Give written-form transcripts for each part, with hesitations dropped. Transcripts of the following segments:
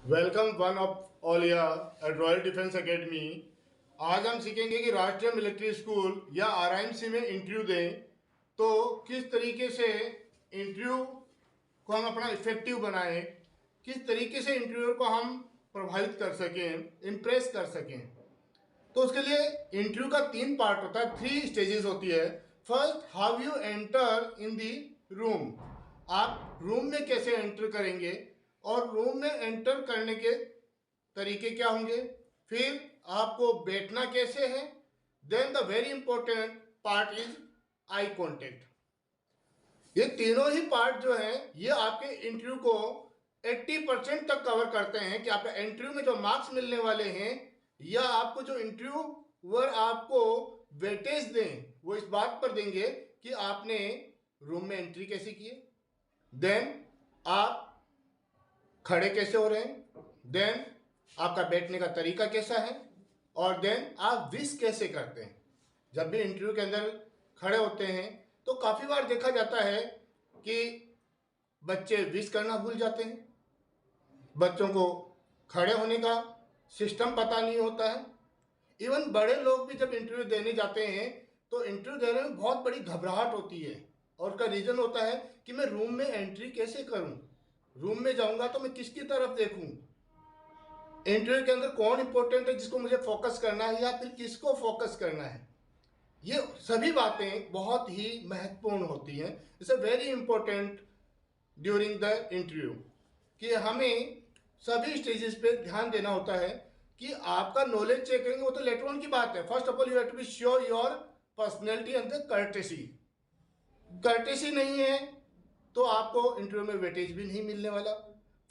Welcome one of all at royal defence academy. आज हम सीखेंगे कि राष्ट्रीय मिलिट्री स्कूल या आरआईएमसी में इंटरव्यू दें तो किस तरीके से इंटरव्यू को हम अपना इफेक्टिव बनाएं, किस तरीके से इंटरव्यूअर को हम प्रभावित कर सकें, इम्प्रेस कर सकें। तो उसके लिए इंटरव्यू का 3 पार्ट होता है, 3 स्टेजेस होती है। First, how you enter in the room. आप रूम में कैसे एंटर करेंगे और रूम में एंटर करने के तरीके क्या होंगे। फिर आपको बैठना कैसे है। Then the very important part is eye contact. ये तीनों ही पार्ट जो है ये आपके इंटरव्यू को 80% तक कवर करते हैं कि आपका इंटरव्यू में जो मार्क्स मिलने वाले हैं या आपको जो इंटरव्यूअर आपको वेटेज दें वो इस बात पर देंगे कि आपने रूम में एंट्री कैसे की है, देन आप खड़े कैसे हो रहे हैं, देन आपका बैठने का तरीका कैसा है, और देन आप विश कैसे करते हैं। जब भी इंटरव्यू के अंदर खड़े होते हैं तो काफ़ी बार देखा जाता है कि बच्चे विश करना भूल जाते हैं, बच्चों को खड़े होने का सिस्टम पता नहीं होता है। इवन बड़े लोग भी जब इंटरव्यू देने जाते हैं तो इंटरव्यू देने में बहुत बड़ी घबराहट होती है और उसका रीज़न होता है कि मैं रूम में एंट्री कैसे करूं, रूम में जाऊंगा तो मैं किसकी तरफ देखूं, इंटरव्यू के अंदर कौन इंपॉर्टेंट है जिसको मुझे फोकस करना है या फिर किसको फोकस करना है। ये सभी बातें बहुत ही महत्वपूर्ण होती हैं। It's a very important during the interview कि हमें सभी स्टेजेस पे ध्यान देना होता है कि आपका नॉलेज चेक करेंगे वो तो लेटर ऑन की बात है। First of all you have to be sure your personality and the courtesy. Courtesy नहीं है तो आपको इंटरव्यू में वेटेज भी नहीं मिलने वाला।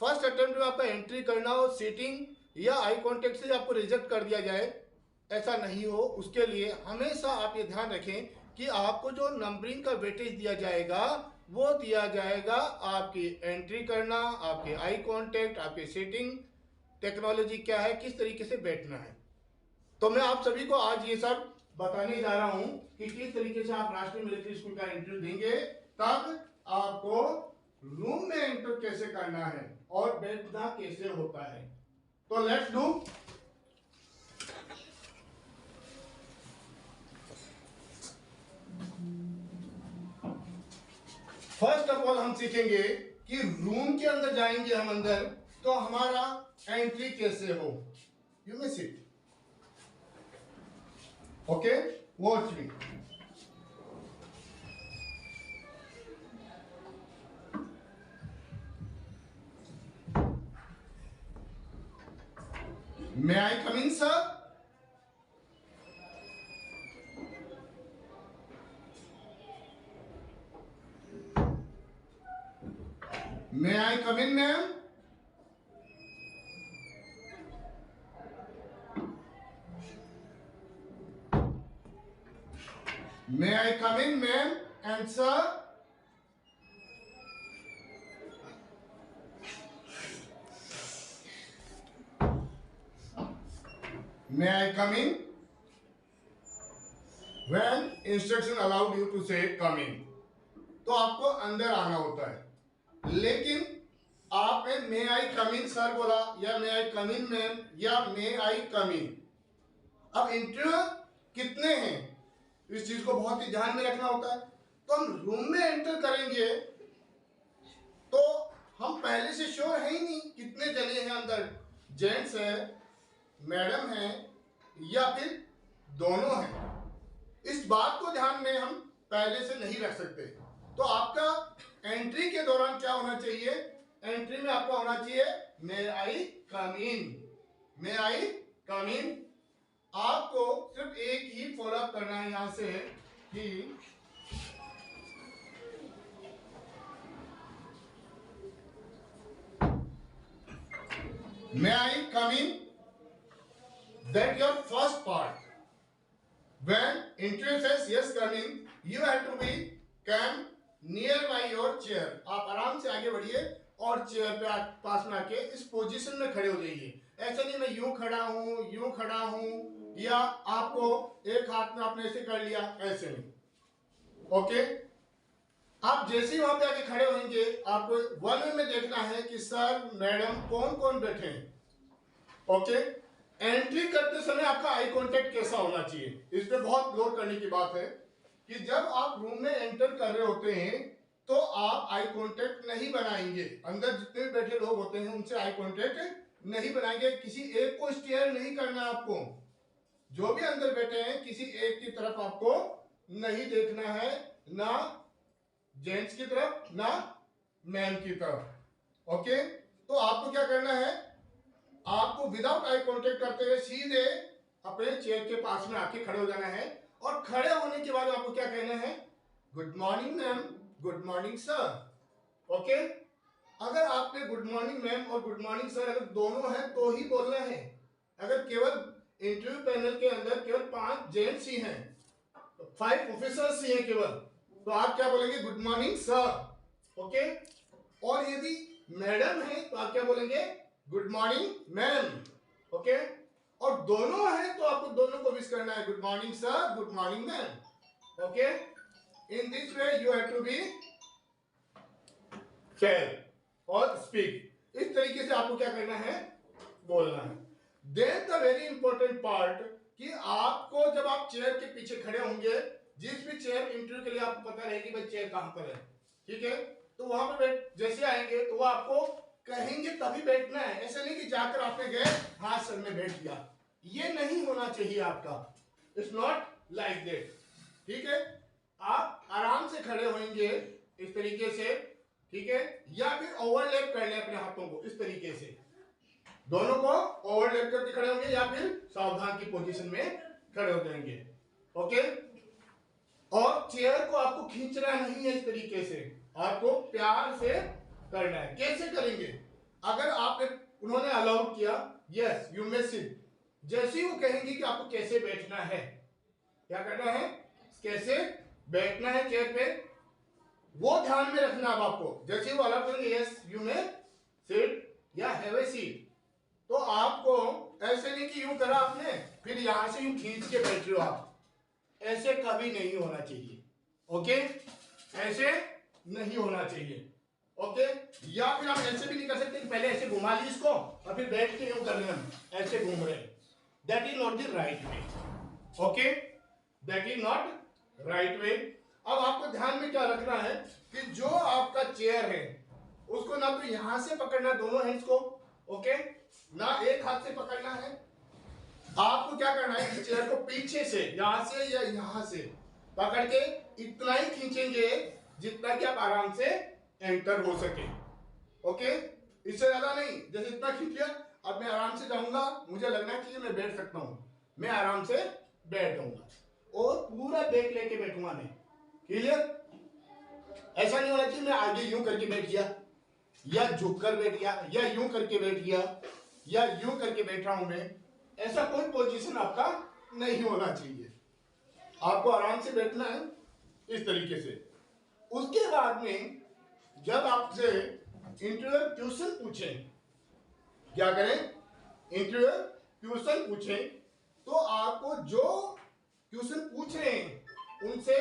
फर्स्ट अटेम्प्ट में आपका एंट्री करना हो, सीटिंग या आई कॉन्टेक्ट से आपको रिजेक्ट कर दिया जाए, ऐसा नहीं हो। उसके लिए हमेशा आप ये ध्यान रखें कि आपको जो नंबरिंग का वेटेज दिया जाएगा वो दिया जाएगा आपकी एंट्री करना, आपके आई कांटेक्ट, आपके सीटिंग टेक्नोलॉजी क्या है, किस तरीके से बैठना है। तो मैं आप सभी को आज ये सब बताने जा रहा हूं कि किस तरीके से आप राष्ट्रीय मिलिट्री स्कूल का इंटरव्यू देंगे, तब आपको रूम में एंटर कैसे करना है और बैठना कैसे होता है। तो let's do. First of all हम सीखेंगे कि रूम के अंदर जाएंगे हम अंदर तो हमारा एंट्री कैसे हो। You may sit, okay, watch me. May I come in sir? May I come in, ma'am? May I come in, ma'am? And sir? May I come in? When instruction allowed you to say come in, तो आपको अंदर आना होता है। लेकिन आपने मे I come in sir बोला या मे आई कम इन मैम या मे आई कम इन। अब इंटरव्यू कितने हैं इस चीज को बहुत ही ध्यान में रखना होता है। तो हम रूम में एंटर करेंगे तो हम पहले से श्योर है ही नहीं कितने जने हैं अंदर, जेंट्स है, मैडम है या फिर दोनों हैं। इस बात को ध्यान में हम पहले से नहीं रख सकते। तो आपका एंट्री के दौरान क्या होना चाहिए, एंट्री में आपका होना चाहिए मे I come in, may I come इन। आपको सिर्फ एक ही फॉलो अप करना है यहां से कि may I come in, that your first part. When interviewer says yes come in, you have to be come near by your chair। आप आराम से आगे बढ़िए और चेयर पे पास में आके इस पोजीशन में खड़े हो जाइए। ऐसा नहीं मैं यूं खड़ा हूं या आपको एक हाथ में आपने ऐसे कर लिया, ऐसे नहीं। ओके, आप जैसे ही वहां पे आके खड़े होंगे, आपको वन वे में देखना है कि सर मैडम कौन कौन बैठे हैं। ओके, एंट्री करते समय आपका आई कांटेक्ट कैसा होना चाहिए, इस पे बहुत गौर करने की बात है कि जब आप रूम में एंटर कर रहे होते हैं तो आप आई कांटेक्ट नहीं बनाएंगे। अंदर जितने भी बैठे लोग होते हैं उनसे आई कांटेक्ट नहीं बनाएंगे, किसी एक को स्टेयर नहीं करना आपको। जो भी अंदर बैठे हैं किसी एक की तरफ आपको नहीं देखना है, ना जेंट्स की तरफ ना मैन की तरफ। ओके, तो आपको क्या करना है, आपको विदाउट आई कांटेक्ट करते हुए सीधे अपने चेयर के पास में आके खड़े हो जाना है, और खड़े होने के बाद आपको क्या कहना है, good morning ma'am, good morning sir. Okay, अगर आपने गुड मॉर्निंग मैम और गुड मॉर्निंग सर अगर दोनों है तो ही बोलना है। अगर केवल इंटरव्यू पैनल के अंदर केवल 5 जेंट्स ही हैं, 5 ऑफिसर्स ही हैं केवल, तो आप क्या बोलेंगे, गुड मॉर्निंग सर। ओके, और यदि मैडम है तो आप क्या बोलेंगे, गुड मॉर्निंग मैम। ओके, और दोनों है तो आपको दोनों को विश करना है, good morning sir, good morning ma'am. Okay, in this way you have to be fair और स्पीक। इस तरीके से आपको क्या करना है, बोलना है। Then the very important part कि आपको जब आप चेयर के पीछे खड़े होंगे, जिस भी चेयर इंटरव्यू के लिए आपको पता रहेगी भाई चेयर कहां पर है, ठीक है, तो वहां पर बैठ जैसे आएंगे तो वो आपको कहेंगे तभी बैठना है। ऐसा नहीं कि जाकर आपने गए हाथ सर में बैठ गया, ये नहीं होना चाहिए आपका। इट्स नॉट लाइक दैट, ठीक है। आप आराम से खड़े होंगे इस तरीके से, ठीक है, या फिर ओवरलैप कर लें अपने हाथों को इस तरीके से, दोनों को ओवरलैप करके खड़े होंगे या फिर सावधान की पोजीशन में खड़े हो जाएंगे। ओके, और चेयर को आपको खींचना नहीं है, इस तरीके से आपको प्यार से करना है। कैसे करेंगे, अगर आपने उन्होंने अलाउ किया यस यू मे सिट, जैसे ही वो कहेंगे कि आपको कैसे बैठना है, क्या करना है, कैसे बैठना है चेयर पे, वो ध्यान में रखना। अब आपको जैसे ही वो अलाउ करेंगे यस यू मे सिट या हैव ए सीट, तो आपको ऐसे नहीं कि यूं करा आपने फिर यहां से यूं खींच के बैठ रहे हो आप, ऐसे कभी नहीं होना चाहिए। ओके, ऐसे नहीं होना चाहिए। ओके, या फिर आप ऐसे भी नहीं कर सकते कि पहले ऐसे घुमा ली इसको और फिर बैठ के यूं कर रहे हैं, ऐसे घूम रहे हैं, that is not the right way. Okay, that is not right way. अब आपको ध्यान में क्या रखना है कि जो आपका चेयर है उसको ना तो यहां से पकड़ना दोनों हैंड्स को, ओके, ना एक हाथ से पकड़ना है। आपको क्या करना है, चेयर को पीछे से यहां से या यहां से पकड़ के इतना ही खींचेंगे जितना कि आप आराम से एंटर हो सके। ओके, इससे ज्यादा नहीं, जैसे इतना खींच लिया, अब मैं आराम से जाऊंगा, मुझे लगना चाहिए मैं बैठ सकता हूं, मैं आराम से बैठ जाऊंगा और पूरा बैक लेके बैठूंगा मैं। क्लियर, ऐसा नहीं होना चाहिए मैं आगे यूं करके बैठ गया या झुक कर बैठ गया या यूं करके बैठ गया या यूं करके बैठा हूं मैं, ऐसा कोई पोजीशन आपका नहीं होना चाहिए। आपको आराम से बैठना है इस तरीके से। उसके बाद में जब आपसे इंटरव्यूअर क्वेश्चन पूछे, क्या करें, इंटरव्यूअर क्वेश्चन पूछे तो आपको जो क्वेश्चन पूछ रहे हैं उनसे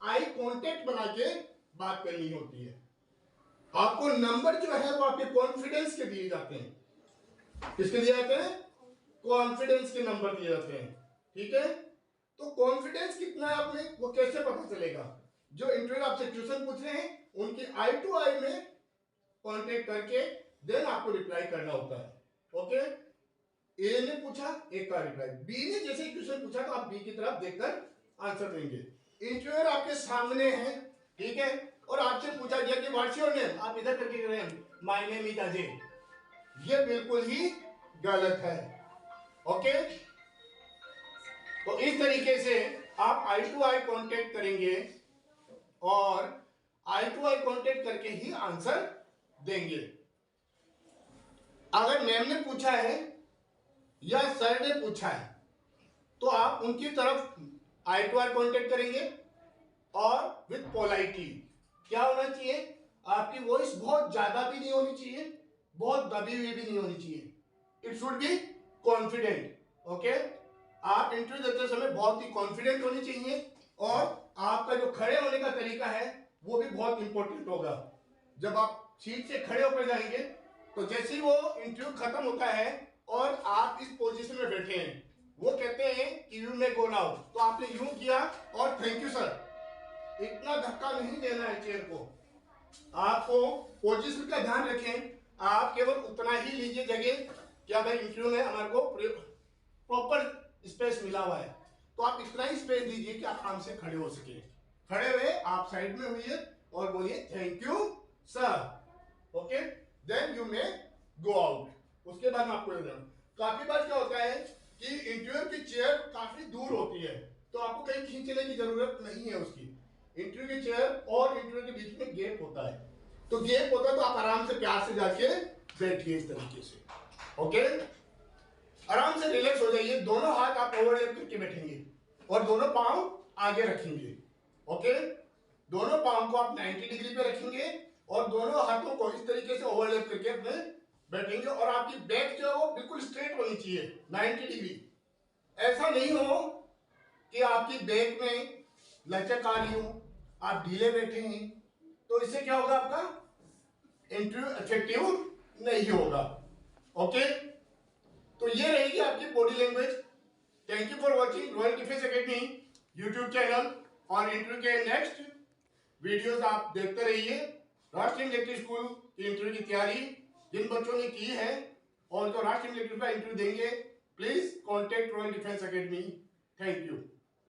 आई कांटेक्ट बना के बात करनी होती है। आपको नंबर जो है वो आपके कॉन्फिडेंस के दिए जाते हैं। किसके दिए जाते हैं, कॉन्फिडेंस के नंबर दिए जाते हैं, ठीक है। तो कॉन्फिडेंस कितना है आप में वो कैसे पता चलेगा, जो इंटरव्यू आपसे क्वेश्चन पूछ रहे हैं उनकी आई टू आई में कांटेक्ट करके देन आपको रिप्लाई करना होता है। ओके, ए ने पूछा ए का रिप्लाई, बी ने जैसे ही क्वेश्चन पूछा तो आप बी की तरफ देखकर आंसर देंगे। इंटरव्यूअर आपके सामने है, ठीक है, और आपसे पूछा गया कि व्हाट्स योर नेम, आप इधर करके कह रहे हैं माय नेम इज अजय, ये बिल्कुल ही गलत है। ओके, तो इस तरीके से आप आई टू आई कांटेक्ट करेंगे और आई टू आई कांटेक्ट करके ही आंसर देंगे। अगर मैम ने पूछा है या सर ने पूछा है तो आप उनकी तरफ आई टू आई कांटेक्ट करेंगे और विद पोलाइटली। क्या होना चाहिए, आपकी वॉइस बहुत ज्यादा भी नहीं होनी चाहिए, बहुत दबी हुई भी नहीं होनी चाहिए, it should be confident. Okay, आप इंटरव्यू देते समय बहुत ही कॉन्फिडेंट होनी चाहिए और आपका जो खड़े होने का तरीका है वो भी बहुत इंपॉर्टेंट होगा। जब आप सीट से खड़े होकर जाएंगे तो जैसे ही वो इंटरव्यू खत्म होता है और आप इस पोजीशन में बैठे हैं, वो कहते हैं कि यू मे गो नाउ, तो आपने यूं किया और थैंक यू सर, इतना धक्का नहीं देना है चेयर को। आपको पोजीशन का ध्यान रखें, आप केवल उतना ही लीजिए जगह, क्या भाई इंटरव्यू में हमारे को प्रॉपर स्पेस मिला हुआ है, तो आप इतना ही स्पेस दीजिए कि आप आराम से खड़े हो सके। खड़े हुए आप साइड में हुइए और बोलिए thank you sir, okay, then you may go out. उसके बाद मैं आपको काफी बार क्या होता है कि इंटरव्यू की चेयर काफी दूर होती है, तो आपको कहीं खींचने की जरूरत नहीं है उसकी। इंटरव्यू की चेयर और इंटरव्यू के बीच में गैप होता है, तो गैप होता है तो आप आराम से प्यार से जाके बैठिए इस तरीके से, ओके। आराम से रिलैक्स हो जाइए, दोनों हाथ आप ओवरलैप करके बैठेंगे और दोनों पांव आगे रखेंगे, ओके। दोनों पांव को आप 90 डिग्री पे रखेंगे और दोनों हाथों को इस तरीके से ओवरलैप करके अपने बैठेंगे और आपकी बैक जो है वो बिल्कुल स्ट्रेट होनी चाहिए 90 डिग्री। ऐसा नहीं हो कि आपकी बैक में लचक आ रही हो, आप ढीले बैठे हैं, तो इससे क्या होगा, आपका इंटरव्यू इफेक्टिव नहीं होगा, ओके। तो ये रहेगी आपकी body language. Thank you for watching royal defence academy YouTube channel, और इंटरव्यू के नेक्स्ट वीडियोस आप देखते रहिए। राष्ट्रीय मिलिट्री स्कूल की इंटरव्यू की तैयारी जिन बच्चों ने की है और जो राष्ट्रीय मिलिट्री का इंटरव्यू देंगे, please contact royal defence academy. Thank you.